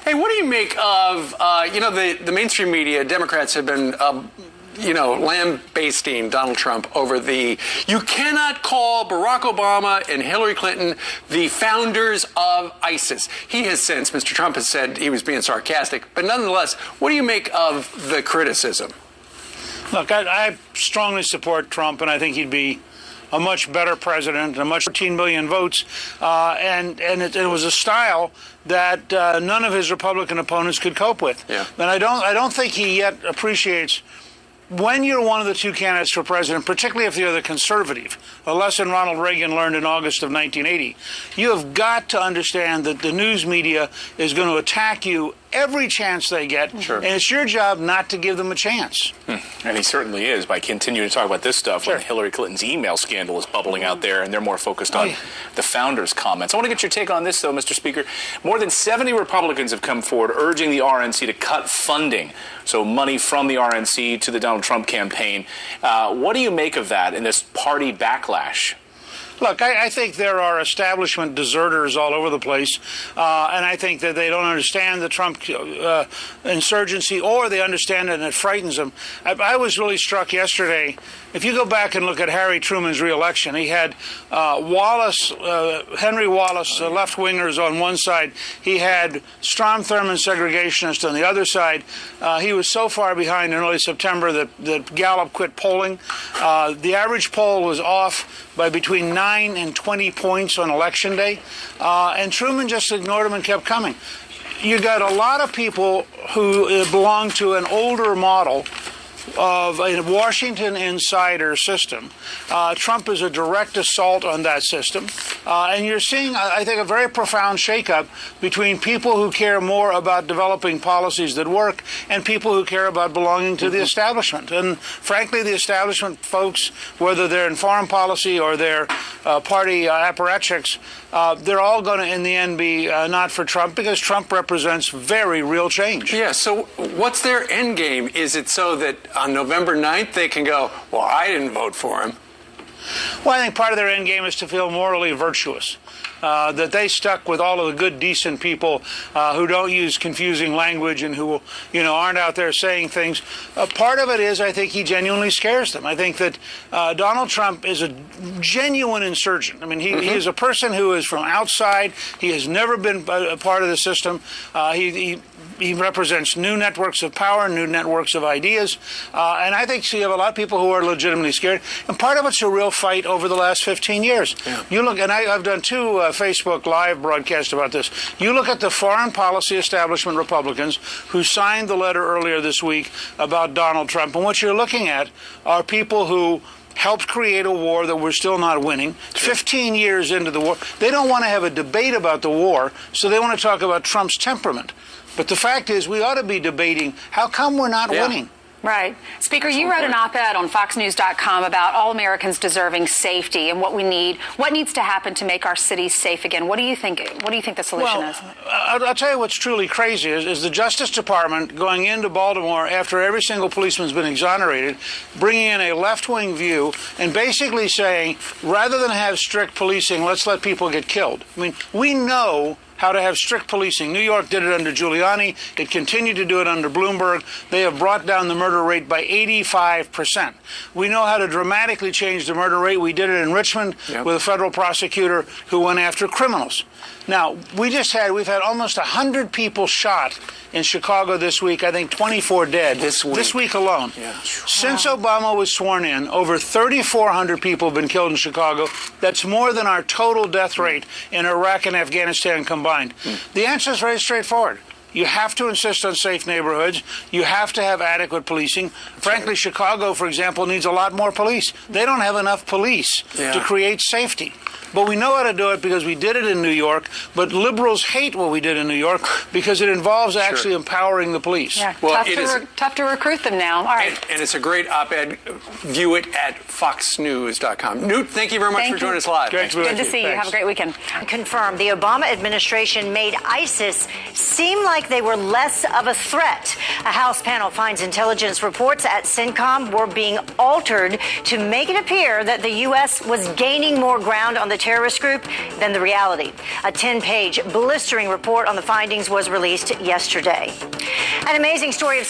Hey, what do you make of, the mainstream media, Democrats have been, lambasting Donald Trump over you cannot call Barack Obama and Hillary Clinton the founders of ISIS. He has since, Mr. Trump has said he was being sarcastic, but nonetheless, what do you make of the criticism? Look, I strongly support Trump, and I think he'd be a much better president, a much 14 million votes, and it was a style that none of his Republican opponents could cope with. Yeah. And I don't think he yet appreciates when you're one of the two candidates for president, particularly if you're the conservative, a lesson Ronald Reagan learned in August of 1980, you have got to understand that the news media is going to attack you every chance they get, sure. And it's your job not to give them a chance. And he certainly is, by continuing to talk about this stuff Sure. when Hillary Clinton's email scandal is bubbling out there, and they're more focused on the founders' comments. I want to get your take on this, though, Mr. Speaker. More than 70 Republicans have come forward urging the RNC to cut funding, so money from the RNC to the Donald Trump campaign. What do you make of that in this party backlash? Look, I think there are establishment deserters all over the place, and I think that they don't understand the Trump insurgency, or they understand it and it frightens them. I was really struck yesterday. If you go back and look at Harry Truman's reelection, he had Henry Wallace, left-wingers on one side. He had Strom Thurmond, segregationists, on the other side. He was so far behind in early September that Gallup quit polling. The average poll was off by between 9 and 20 points on Election Day, and Truman just ignored him and kept coming. You got a lot of people who belong to an older model of a Washington insider system. Trump is a direct assault on that system. And you're seeing, I think, a very profound shakeup between people who care more about developing policies that work and people who care about belonging to the establishment. And frankly, the establishment folks, whether they're in foreign policy or they're party apparatchiks, they're all going to, in the end, be not for Trump, because Trump represents very real change. Yeah, so what's their end game? Is it so that on November 9th they can go, well, I didn't vote for him? Well, I think part of their end game is to feel morally virtuous. That they stuck with all of the good, decent people who don't use confusing language and who, aren't out there saying things. Part of it is, I think, he genuinely scares them. I think that Donald Trump is a genuine insurgent. I mean, he is a person who is from outside. He has never been a part of the system. He represents new networks of power, new networks of ideas. And I think you have a lot of people who are legitimately scared. And part of it's a real fight over the last 15 years. Yeah. You look, and I've done two Facebook Live broadcasts about this. You look at the foreign policy establishment Republicans who signed the letter earlier this week about Donald Trump. And what you're looking at are people who helped create a war that we're still not winning. 15 years into the war. They don't want to have a debate about the war, so they want to talk about Trump's temperament. But the fact is, we ought to be debating how come we're not winning. Right. Speaker, you wrote an op-ed on FoxNews.com about all Americans deserving safety and what needs to happen to make our cities safe again. What do you think the solution is? I'll tell you what's truly crazy is the Justice Department going into Baltimore after every single policeman's been exonerated, bringing in a left-wing view and basically saying, rather than have strict policing, let's let people get killed. I mean, we know how to have strict policing. New York did it under Giuliani. It continued to do it under Bloomberg. They have brought down the murder rate by 85%. We know how to dramatically change the murder rate. We did it in Richmond with a federal prosecutor who went after criminals. Now, we've had almost 100 people shot in Chicago this week. I think 24 dead this week alone. Yeah. Since Obama was sworn in, over 3,400 people have been killed in Chicago. That's more than our total death rate in Iraq and Afghanistan combined. The answer is very straightforward. You have to insist on safe neighborhoods. You have to have adequate policing. Frankly, Chicago, for example, needs a lot more police. They don't have enough police to create safety. But we know how to do it because we did it in New York. But liberals hate what we did in New York because it involves actually empowering the police. Yeah, well, tough to recruit them now. All right. And it's a great op-ed. View it at foxnews.com. Newt, thank you very much for joining us live. Good to see you. Have a great weekend. Confirmed, the Obama administration made ISIS seem like they were less of a threat. A House panel finds intelligence reports at CENTCOM were being altered to make it appear that the U.S. was gaining more ground on the terrorist group than the reality. A 10-page blistering report on the findings was released yesterday. An amazing story of